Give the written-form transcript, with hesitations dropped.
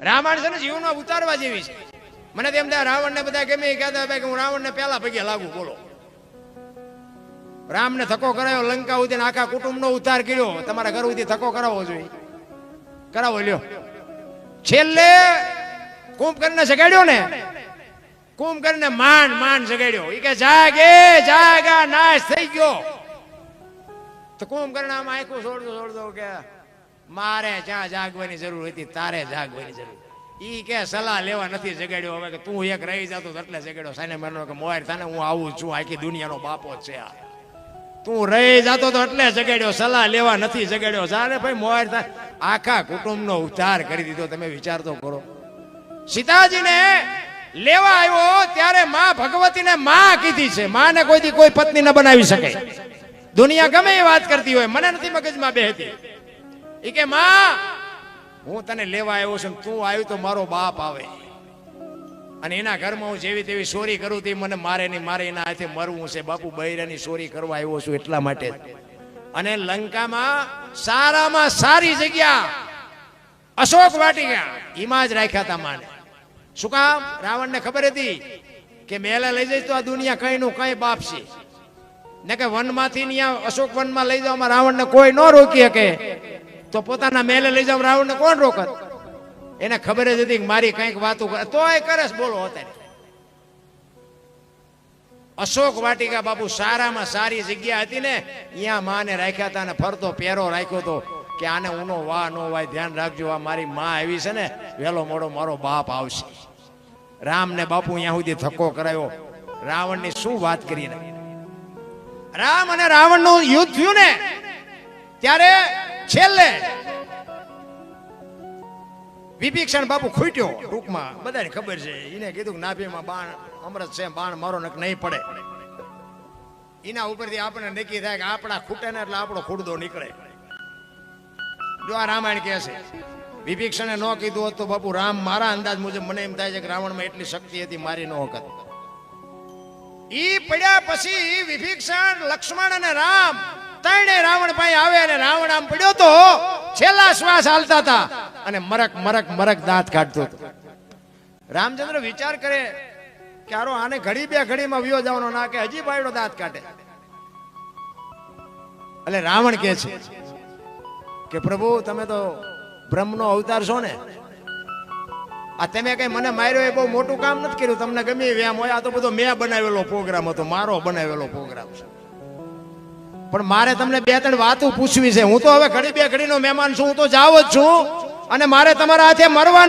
રામાયણ છે ને જીવનમાં ઉતારવા જેવી છે. મને તેમ થાય રાવણ ને બધા ગમે કહેતા ભાઈ કે હું રાવણ ને પહેલા પગે લાગુ. બોલો, રામ ને ધક્કો કરાયો, લંકા સુધી આખા કુટુંબ નો ઉદ્ધાર કર્યો. તમારા ઘર સુધી ધક્કો કરાવવો જોઈએ, કરાવો લ્યો. છેલ્લે કુંભકર્ણને જગાડ્યો ને, કુંભકર્ણને માંડ જગાડ્યો. એ કે જાગે જાગા નાશ થઈ ગયો. તો કુંભકર્ણ આમ આખું છોડતો કે મારે જ્યાં જાગવાની જરૂર હતી તારે જાગવાની જરૂર. ઈ કે સલાહ લેવા નથી જગાડ્યો. હવે કે તું એક રહી જતો એટલે જગાડ્યો. સાને માનો કે મોર થાને હું આવું છું, આખી દુનિયાનો બાપો છે આ. તું રહી જતો તો એટલે જગાડ્યો, સલાહ લેવા નથી જગાડ્યો. સાને ભાઈ મોર થાય, આખા કુટુંબનો ઉદ્ધાર કરી દીધો. તમે વિચાર તો કરો. સીતાજીને લેવા આવ્યો ત્યારે માં ભગવતીને માં કીધી છે. માં ને કોઈથી કોઈ પત્ની ન બનાવી શકે. દુનિયા ગમે એ વાત કરતી હોય, મને નથી મગજમાં બેહતી. ઈ કે માં હું તને લેવા આવ્યો છું, તું આવ્યું તો મારો બાપ આવે અને એના ઘરમાં હું જેવી તેવી ચોરી કરું તે મને મારે નહીં, મારે એના હાથે મરવું છે. બાપુ બૈરાની ચોરી કરવા આવ્યો છું એટલા માટે. અને લંકામાં સારામાં સારી જગ્યા અશોક વાટિકા એમાં જ રાખ્યા હતા માને. શું કામ? રાવણ ને ખબર હતી કે મેલે લઈ જઈશ તો આ દુનિયા કઈ નું કઈ બાપ છે ને કે વનમાંથી ત્યાં અશોક વનમાં લઈ જવામાં રાવણ ને કોઈ ન રોકી શકે. તો પોતાના મેલે લઈ જાવ રાવણ ને કોણ રોકત? એને ખબર જ હતી કે મારી કઈક વાતો તોય કરે. બોલો, અત્યારે અશોક વાટિકા બાપુ સારામાં સારી જગ્યા હતી ને, અહીંયા માને રાખ્યા હતા. અને ફરતો પેરો રાખ્યો હતો કે આને ઊનો વાહ નો વાય, ધ્યાન રાખજો, આ મારી માં આવી છે ને વેલો મોડો મારો બાપ આવશે. રામ ને બાપુ અહીંયા સુધી ધક્કો કરાયો. રાવણ ની શું વાત કરી. રામ અને રાવણ નું યુદ્ધ થયું ને ત્યારે છેલ્લે વિભીષણ બાપુ ખૂટ્યો. ટૂંકમાં બધાને ખબર છે. એને કીધું કે નાભીમાં બાણ અમૃત છે, બાણ મારો નહીં પડે. એના ઉપરથી આપણે નક્કી થાય કે આપણા ખૂટે ને એટલે આપણો ખૂટદો નીકળે. જો આ રામાયણ કહે છે. વિભીષણે ન કીધું હોત તો બાપુ રામ, મારા અંદાજ મુજબ મને એમ થાય છે કે રાવણમાં એટલી શક્તિ હતી, મારી ન વખત. ઈ પડ્યા પછી વિભીષણ, લક્ષ્મણ અને રામ ત્રણે રાવણ પાસે આવે અને રાવણ આમ પડ્યો તો છેલ્લા શ્વાસ હાલતા હતા અને મરક દાંત કાઢતો હતો. રામચંદ્ર વિચાર કરે કે આરો આને ઘડી બે ઘડીમાં વિયો જવાનો ના, કે હજી બાયડો દાંત કાઢે. એટલે રાવણ કહે છે કે પ્રભુ તમે તો બ્રહ્મનો અવતાર છો ને, આ તમે કઈ મને માર્યો એ બહુ મોટું કામ નથી કર્યું. તમને ગમે વ્યામ હોય, આ તો બધો મેં બનાવેલો પ્રોગ્રામ હતો, મારો બનાવેલો પ્રોગ્રામ છે. પણ મારે તમને બે ત્રણ વાતો પૂછવી છે. હું તો હવે ઘડી બે ઘડીનો મહેમાન છું, હું તો જાવ જ છું અને મારે તમારા હાથે મરવાનું.